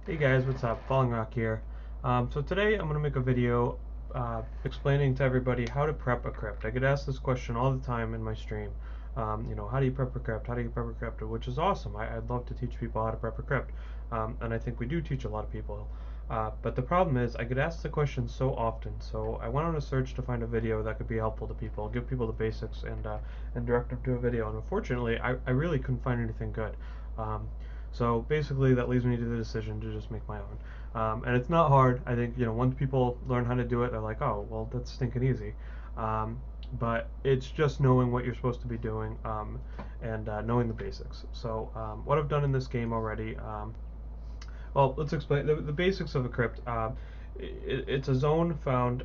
Hey guys, what's up? Falling Rock here. So today I'm going to make a video explaining to everybody how to prep a crypt. I get asked this question all the time in my stream. How do you prep a crypt? How do you prep a crypt? Which is awesome. I'd love to teach people how to prep a crypt. And I think we do teach a lot of people. But the problem is I get asked the question so often. So I went on a search to find a video that could be helpful to people, give people the basics, and direct them to a video. And unfortunately, I really couldn't find anything good. So basically, that leaves me to the decision to just make my own. And it's not hard. I think once people learn how to do it, they're like, oh, well, that's stinking easy. Um, but it's just knowing what you're supposed to be doing and knowing the basics. So what I've done in this game already. Well, let's explain the basics of a crypt. It's a zone found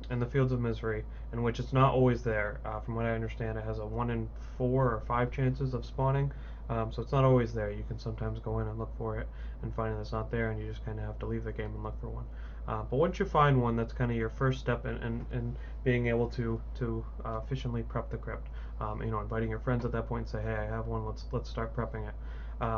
in the Fields of Misery, in which it's not always there. From what I understand, it has a 1 in 4 or 5 chances of spawning, so it's not always there. You can sometimes go in and look for it and find that it's not there, and you just kind of have to leave the game and look for one. But once you find one, that's kind of your first step in being able to efficiently prep the crypt. Inviting your friends at that point and say, hey, I have one. Let's start prepping it.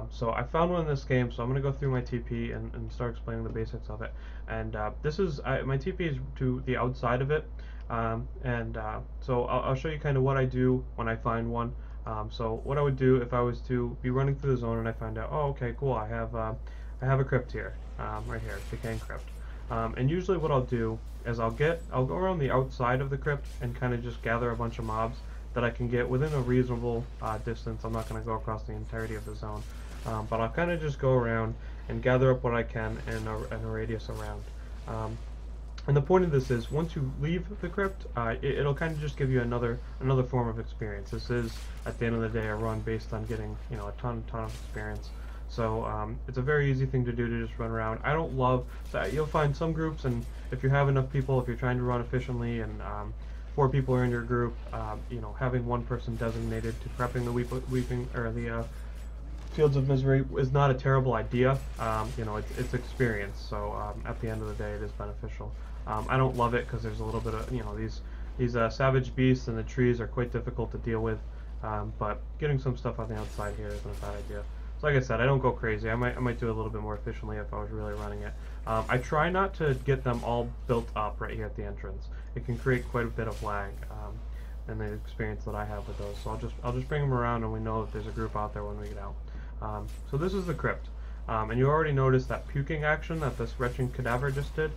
So I found one in this game, so I'm going to go through my TP and start explaining the basics of it. And this is my TP is to the outside of it, so I'll show you kind of what I do when I find one. So what I would do if I was to be running through the zone and I find out, oh, okay, cool, I have a crypt here, right here, decaying crypt. And usually what I'll do is I'll go around the outside of the crypt and kind of just gather a bunch of mobs that I can get within a reasonable distance. I'm not going to go across the entirety of the zone, but I'll kind of just go around and gather up what I can in a radius around. And the point of this is, once you leave the crypt, it'll kind of just give you another form of experience. This is, at the end of the day, a run based on getting a ton of experience. So it's a very easy thing to do, to just run around. I don't love that. You'll find some groups, and if you have enough people, if you're trying to run efficiently, and 4 people are in your group, having one person designated to prepping the weeping or the Fields of Misery is not a terrible idea. It's experience, so at the end of the day, it is beneficial. I don't love it because there's a little bit of these savage beasts and the trees are quite difficult to deal with. But getting some stuff on the outside here isn't a bad idea. So like I said, I don't go crazy. I might do it a little bit more efficiently if I was really running it. I try not to get them all built up right here at the entrance. It can create quite a bit of lag. And the experience that I have with those. So I'll just bring them around, and we know if there's a group out there when we get out. So this is the crypt, and you already noticed that puking action that this wretched cadaver just did,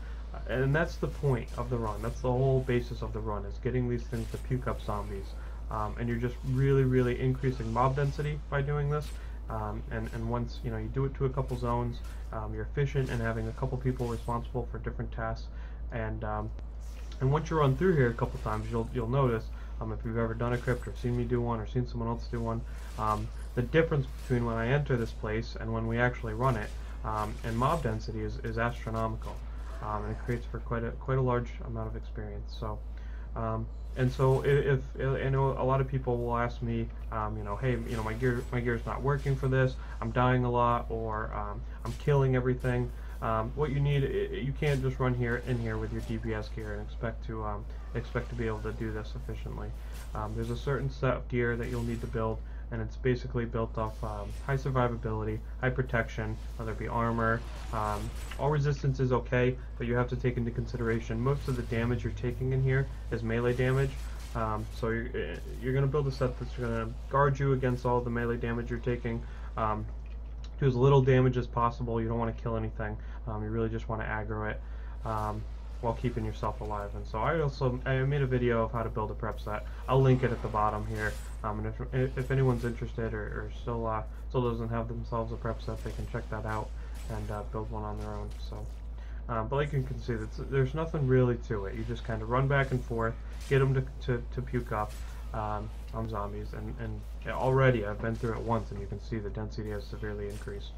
and that's the point of the run. That's the whole basis of the run, is getting these things to puke up zombies. And you're just really increasing mob density by doing this. And once you do it to a couple zones, you're efficient in having a couple people responsible for different tasks. And once you run through here a couple times, you'll notice, if you've ever done a crypt or seen me do one or seen someone else do one, the difference between when I enter this place and when we actually run it, and mob density is astronomical, and it creates for quite a large amount of experience. So, and so if I know a lot of people will ask me, hey, my gear's not working for this, I'm dying a lot, or I'm killing everything. What you need, you can't just run in here with your DPS gear and expect to be able to do this efficiently. There's a certain set of gear that you'll need to build, and it's basically built off high survivability, high protection, whether it be armor. All resistance is okay, but you have to take into consideration most of the damage you're taking in here is melee damage. So you're going to build a set that's going to guard you against all the melee damage you're taking. Do as little damage as possible. You don't want to kill anything. You really just want to aggro it while keeping yourself alive. And so I made a video of how to build a prep set. I'll link it at the bottom here. And if anyone's interested or still doesn't have themselves a prep set, they can check that out and build one on their own. So, but like you can see, there's nothing really to it. You just kind of run back and forth, get them to puke up on zombies, and already I've been through it once, and you can see the density has severely increased.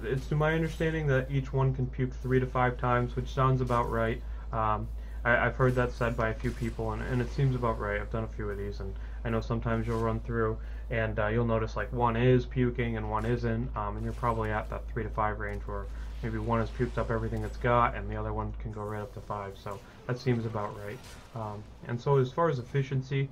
It's to my understanding that each one can puke 3 to 5 times, which sounds about right. I've heard that said by a few people, and it seems about right. I've done a few of these, and I know sometimes you'll run through and you'll notice like one is puking and one isn't, and you're probably at that 3 to 5 range where maybe one has puked up everything it's got and the other one can go right up to 5. So that seems about right. And so as far as efficiency,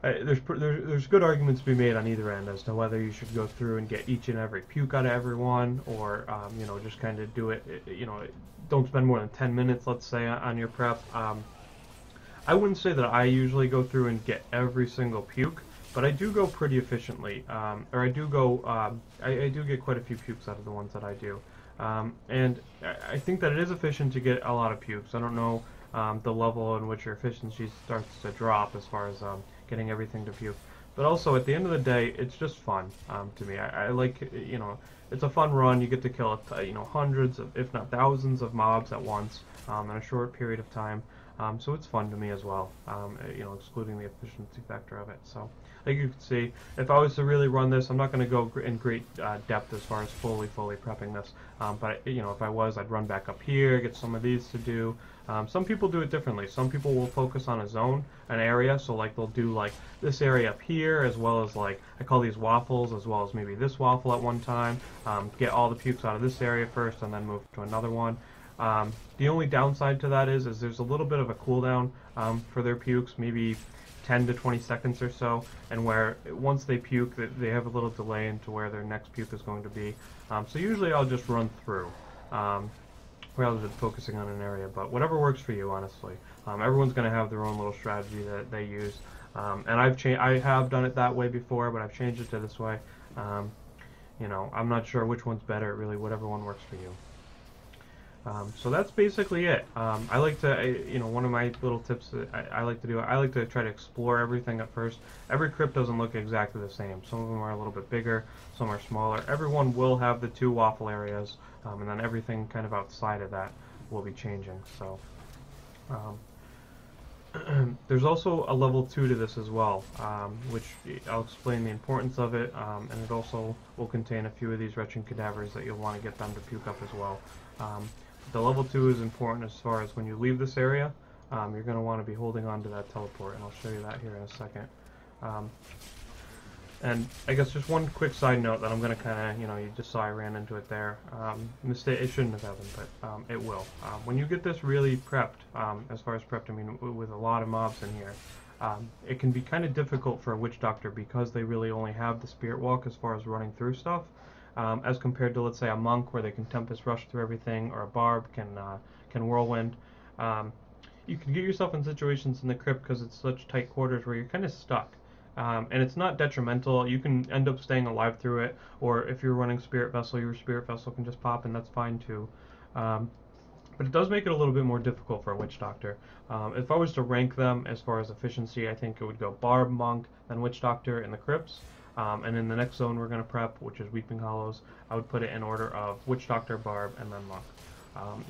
there's good arguments to be made on either end as to whether you should go through and get each and every puke out of everyone, or you know, just kind of do it. You know, don't spend more than 10 minutes, let's say, on your prep. I wouldn't say that I usually go through and get every single puke, but I do go pretty efficiently, or I do go. I do get quite a few pukes out of the ones that I do, and I think that it is efficient to get a lot of pukes. I don't know the level in which your efficiency starts to drop as far as getting everything to puke. But also, at the end of the day, it's just fun to me. I like, you know, it's a fun run. You get to kill, you know, hundreds of, if not thousands of mobs at once in a short period of time. So it's fun to me as well, you know, excluding the efficiency factor of it. So, like you can see, if I was to really run this, I'm not going to go in great depth as far as fully prepping this. But, you know, if I was, I'd run back up here, get some of these to do. Some people do it differently. Some people will focus on a zone, an area, so like they'll do like this area up here, as well as like, I call these waffles, as well as maybe this waffle at one time. Get all the pukes out of this area first, and then move to another one. The only downside to that is there's a little bit of a cooldown for their pukes, maybe 10 to 20 seconds or so, and where once they puke, they have a little delay into where their next puke is going to be. So usually I'll just run through, rather than focusing on an area, but whatever works for you, honestly. Everyone's going to have their own little strategy that they use, and I have done it that way before, but I've changed it to this way. You know, I'm not sure which one's better, really, whatever one works for you. So that's basically it. I like to, you know, one of my little tips that I like to do, I like to try to explore everything at first. Every crypt doesn't look exactly the same. Some of them are a little bit bigger, some are smaller. Everyone will have the 2 waffle areas, and then everything kind of outside of that will be changing. So there's also a level 2 to this as well, which I'll explain the importance of it, and it also will contain a few of these wretched cadavers that you'll want to get them to puke up as well. The level 2 is important as far as when you leave this area, you're going to want to be holding on to that teleport, and I'll show you that here in a second. And I guess just one quick side note that I'm going to kind of, you know, you just saw I ran into it there. Mistake, it shouldn't have happened, but it will. When you get this really prepped, as far as prepped, I mean, with a lot of mobs in here, it can be kind of difficult for a witch doctor because they really only have the spirit walk as far as running through stuff. As compared to, let's say, a monk where they can tempest rush through everything, or a barb can whirlwind. You can get yourself in situations in the crypt because it's such tight quarters where you're kind of stuck. And it's not detrimental. You can end up staying alive through it, or if you're running spirit vessel, your spirit vessel can just pop, and that's fine too. But it does make it a little bit more difficult for a witch doctor. If I was to rank them as far as efficiency, I think it would go barb, monk, then witch doctor in the crypts. And in the next zone we're going to prep, which is Weeping Hollows, I would put it in order of Witch Doctor, Barb, and then Monk.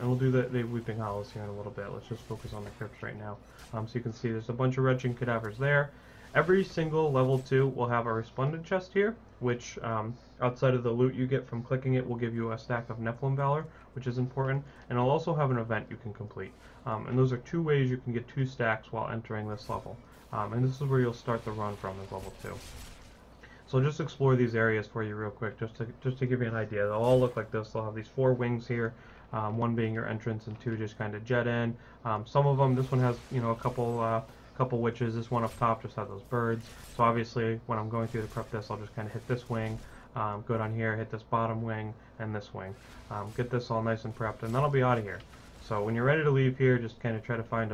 And we'll do the Weeping Hollows here in a little bit. Let's just focus on the crypts right now. So you can see there's a bunch of wretched cadavers there. Every single level 2 will have a resplendent chest here, which outside of the loot you get from clicking it will give you a stack of Nephilim Valor, which is important. And it'll also have an event you can complete. And those are 2 ways you can get 2 stacks while entering this level. And this is where you'll start the run from, is level 2. So I'll just explore these areas for you real quick, just to give you an idea. They'll all look like this. They'll have these 4 wings here, 1 being your entrance and 2 just kind of jet in. Some of them, this one has, you know, a couple witches. This one up top just has those birds. So obviously, when I'm going through the prep this, I'll just kind of hit this wing, go down here, hit this bottom wing, and this wing. Get this all nice and prepped, and then I'll be out of here. So when you're ready to leave here, just kind of try to find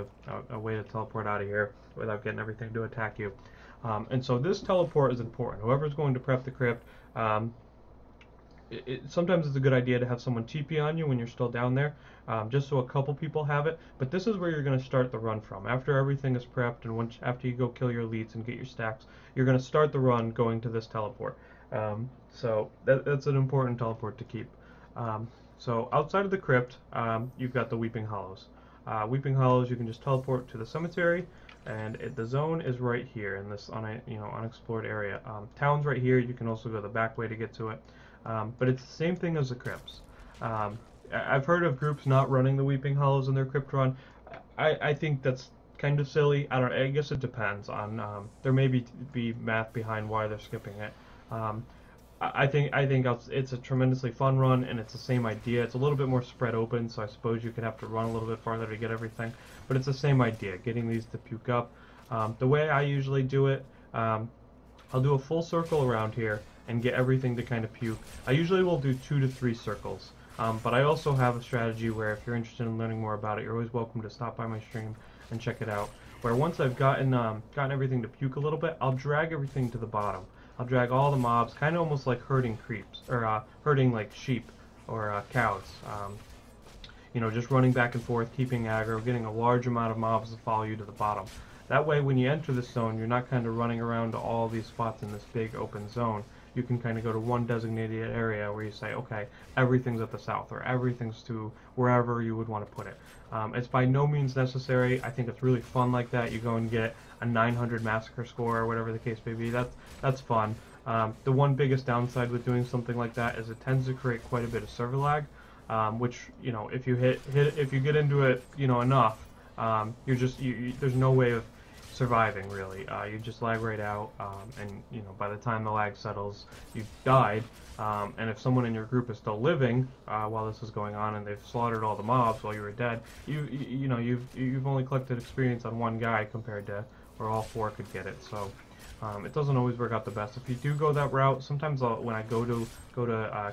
a way to teleport out of here without getting everything to attack you. And so this teleport is important. Whoever's going to prep the crypt, sometimes it's a good idea to have someone TP on you when you're still down there, just so a couple people have it. But this is where you're going to start the run from. After everything is prepped, and after you go kill your elites and get your stacks, you're going to start the run going to this teleport. So that's an important teleport to keep. So outside of the crypt, you've got the Weeping Hollows. Weeping Hollows, you can just teleport to the cemetery, and the zone is right here in this unexplored area. Town's right here. You can also go the back way to get to it, but it's the same thing as the crypts. I've heard of groups not running the Weeping Hollows in their crypt run. I think that's kind of silly. I guess it depends on. There may be math behind why they're skipping it. I think it's a tremendously fun run, and it's the same idea. It's a little bit more spread open, so I suppose you could have to run a little bit farther to get everything. But it's the same idea, getting these to puke up. The way I usually do it, I'll do a full circle around here and get everything to kind of puke. I usually will do 2 to 3 circles, but I also have a strategy where if you're interested in learning more about it, you're always welcome to stop by my stream and check it out. Where once I've gotten everything to puke a little bit, I'll drag everything to the bottom. I'll drag all the mobs, kind of almost like herding creeps, or herding like sheep or cows. You know, just running back and forth, keeping aggro, getting a large amount of mobs to follow you to the bottom. That way, when you enter this zone, you're not kind of running around to all these spots in this big open zone. You can kind of go to one designated area where you say, okay, everything's at the south, or everything's to wherever you would want to put it. It's by no means necessary. I think it's really fun like that. You go and get a 900 massacre score, or whatever the case may be. That's fun. The one biggest downside with doing something like that is it tends to create quite a bit of server lag, which, you know, if you if you get into it, you know, enough, there's no way of surviving really. You just lag right out, and you know, by the time the lag settles, you've died. And if someone in your group is still living while this is going on, and they've slaughtered all the mobs while you were dead, you know, you've only collected experience on one guy compared to where all 4 could get it. So it doesn't always work out the best. If you do go that route, sometimes when I go to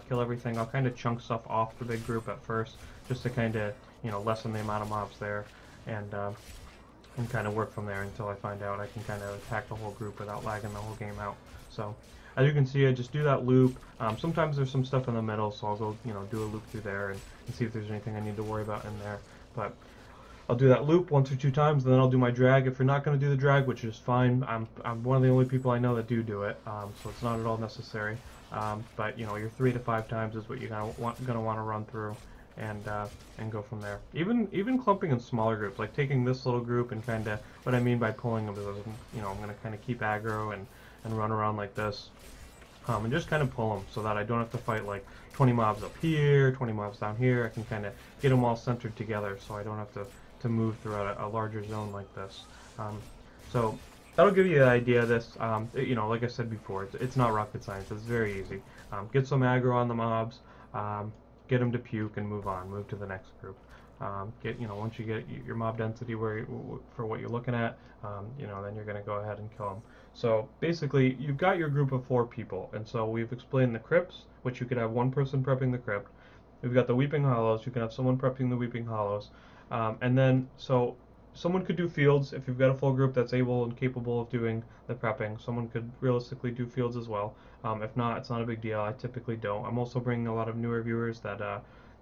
kill everything, I'll kind of chunk stuff off the big group at first, just to kind of, you know, lessen the amount of mobs there, and kind of work from there until I find out I can kind of attack the whole group without lagging the whole game out. So as you can see, I just do that loop. Sometimes there's some stuff in the middle, so I'll go, you know, do a loop through there and see if there's anything I need to worry about in there. But I'll do that loop 1 or 2 times, and then I'll do my drag. If you're not going to do the drag, which is fine, I'm one of the only people I know that do it, so it's not at all necessary. But you know, your 3 to 5 times is what you're gonna want to run through, and go from there. Even clumping in smaller groups, like taking this little group and kind of, what I mean by pulling them is, you know, I'm gonna kind of keep aggro and run around like this, and just kind of pull them so that I don't have to fight like 20 mobs up here, 20 mobs down here. I can kind of get them all centered together, so I don't have to move throughout a larger zone like this. So that'll give you an idea of this. You know, like I said before, it's not rocket science. It's very easy. Get some aggro on the mobs, get them to puke, and move on. Move to the next group. You know, once you get your mob density for what you're looking at, you know, then you're going to go ahead and kill them. So basically, you've got your group of 4 people, and so we've explained the crypts, which you could have one person prepping the crypt. We've got the Weeping Hollows. You can have someone prepping the Weeping Hollows. And then, so someone could do fields if you've got a full group that's able and capable of doing the prepping. Someone could realistically do fields as well. If not, it's not a big deal. I typically don't. I'm also bringing a lot of newer viewers that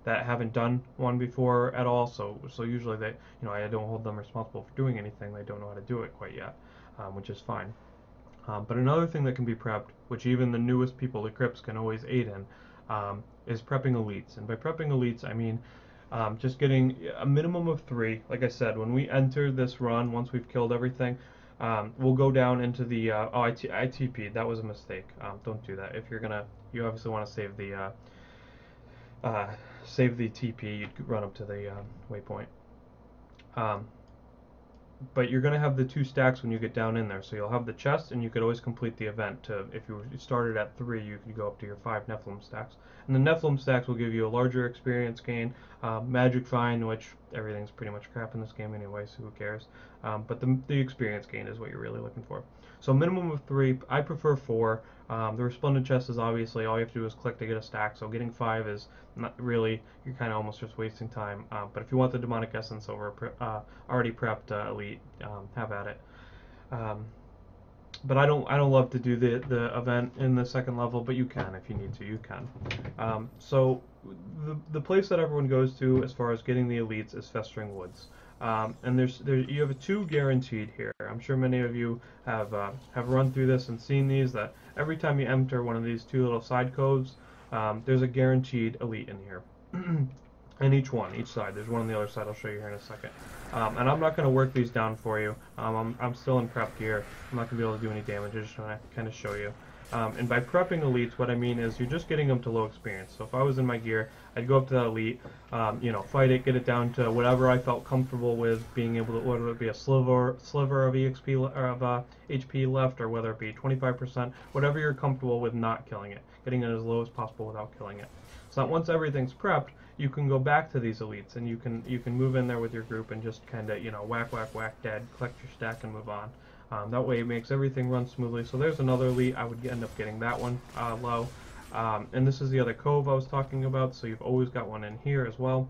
haven't done one before at all. So usually they, you know, I don't hold them responsible for doing anything. They don't know how to do it quite yet, which is fine. But another thing that can be prepped, which even the newest people, the crypts, can always aid in, is prepping elites. And by prepping elites, I mean just getting a minimum of 3. Like I said, when we enter this run, once we've killed everything, we'll go down into the, I TP'd, that was a mistake. Don't do that. If you're gonna, you obviously want to save the TP, you'd run up to the waypoint. But you're going to have the 2 stacks when you get down in there. So you'll have the chest, and you could always complete the event. If you started at 3, you could go up to your 5 Nephilim stacks. And the Nephilim stacks will give you a larger experience gain. Magic Find, which everything's pretty much crap in this game anyway, so who cares. But the experience gain is what you're really looking for. So minimum of 3. I prefer 4. The Resplendent chest is obviously all you have to do is click to get a stack, so getting 5 is not really, you're kind of almost just wasting time. But if you want the Demonic Essence over already prepped elite, have at it. But I don't love to do the event in the 2nd level, but you can if you need to, you can. So the place that everyone goes to as far as getting the elites is Festering Woods. And you have 2 guaranteed here. I'm sure many of you have run through this and seen these, that every time you enter one of these 2 little side coves, there's a guaranteed elite in here. And each side. There's one on the other side I'll show you here in a second. And I'm not going to work these down for you. I'm still in prep gear. I'm not going to be able to do any damage. I just want to kind of show you. And by prepping elites, what I mean is you're just getting them to low experience. So if I was in my gear, I'd go up to that elite, you know, fight it, get it down to whatever I felt comfortable with, being able to, whether it be a sliver of EXP or of HP left, or whether it be 25%, whatever you're comfortable with, not killing it, getting it as low as possible without killing it. So that once everything's prepped, you can go back to these elites, and you can move in there with your group and just kind of, you know, whack, dead, collect your stack, and move on. That way it makes everything run smoothly. So there's another elite. I would end up getting that one low. And this is the other cove I was talking about, so you've always got one in here as well.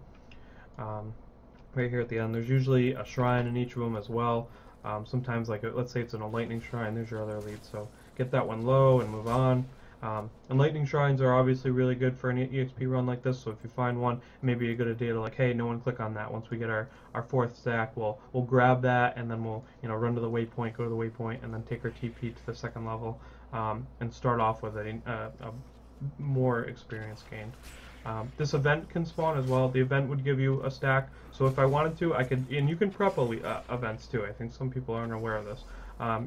Right here at the end, there's usually a shrine in each room as well. Sometimes, like, let's say it's in a lightning shrine, there's your other elite, so get that one low and move on. And lightning shrines are obviously really good for an EXP run like this, so if you find one, maybe a good idea to, like, hey, no one click on that. Once we get our fourth stack, we'll grab that, and then we'll, you know, run to the waypoint, go to the waypoint, and then take our TP to the second level, and start off with a more experience gained. This event can spawn as well. The event would give you a stack, so if I wanted to, I could, and you can prep events too. I think some people aren't aware of this.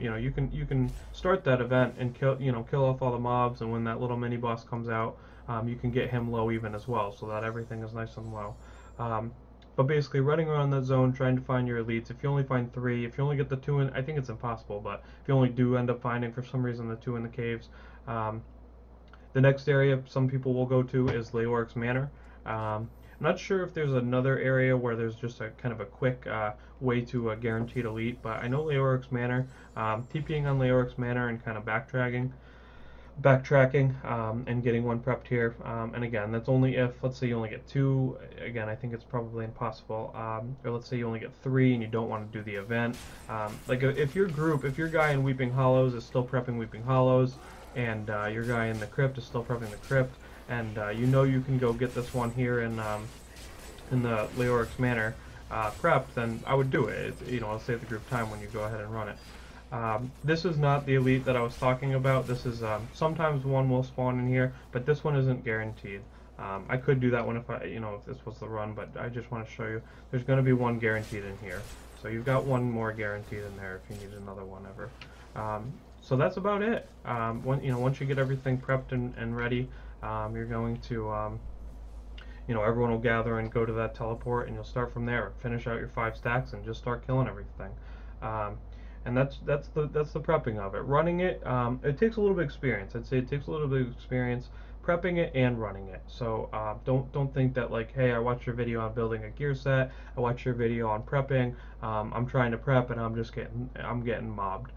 You know, you can start that event and kill off all the mobs, and when that little mini boss comes out, you can get him low even as well, so that everything is nice and low. But basically, running around that zone, trying to find your elites. If you only find 3, if you only get the 2 in, I think it's impossible, but if you only do end up finding, for some reason, the 2 in the caves, the next area some people will go to is Leoric's Manor. I'm not sure if there's another area where there's just a kind of a quick way to a guaranteed elite, but I know Leoric's Manor. TPing on Leoric's Manor and kind of backtracking and getting one prepped here. And again, that's only if, let's say you only get 2. Again, I think it's probably impossible. Or let's say you only get 3 and you don't want to do the event. Like if your guy in Weeping Hollows is still prepping Weeping Hollows, and your guy in the crypt is still prepping the crypt, and you know you can go get this one here in the Leoric's Manor prepped, then I would do it. You know, I'll save the group time when you go ahead and run it. This is not the elite that I was talking about. This is sometimes one will spawn in here, but this one isn't guaranteed. I could do that one if if this was the run, but I just want to show you there's going to be one guaranteed in here. So you've got one more guaranteed in there if you need another one ever. So that's about it. Once you get everything prepped and ready, you're going to, everyone will gather and go to that teleport, and you'll start from there. Finish out your 5 stacks and just start killing everything. And that's the prepping of it. Running it, it takes a little bit of experience. I'd say it takes a little bit of experience prepping it and running it. So don't think that, like, hey, I watched your video on building a gear set, I watched your video on prepping, I'm trying to prep and I'm getting mobbed.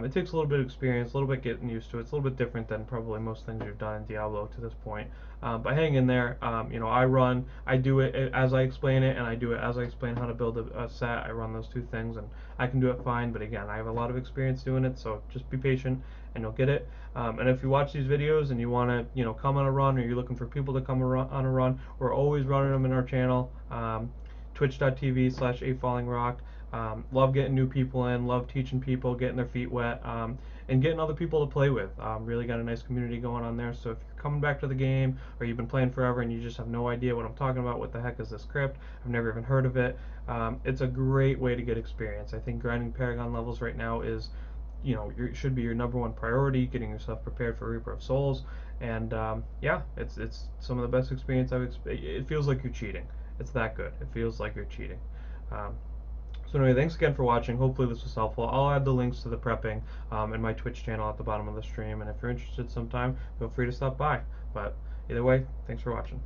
It takes a little bit of experience, a little bit getting used to it. It's a little bit different than probably most things you've done in Diablo to this point. But hang in there. I do it as I explain it, and I do it as I explain how to build a set. I run those 2 things, and I can do it fine. But again, I have a lot of experience doing it, so just be patient, and you'll get it. And if you watch these videos and you want to, come on a run, or you're looking for people to come on a run, we're always running them in our channel. Twitch.tv/AFallingRock. Love getting new people in, love teaching people, getting their feet wet, and getting other people to play with. Really got a nice community going on there, so if you're coming back to the game, or you've been playing forever and you just have no idea what I'm talking about, what the heck is this crypt, I've never even heard of it, it's a great way to get experience. I think grinding Paragon levels right now is, should be your #1 priority, getting yourself prepared for Reaper of Souls, and yeah, it's some of the best experience it feels like you're cheating. It's that good. It feels like you're cheating. So anyway, thanks again for watching. Hopefully this was helpful. I'll add the links to the prepping in my Twitch channel at the bottom of the stream, and if you're interested sometime, feel free to stop by. But either way, thanks for watching.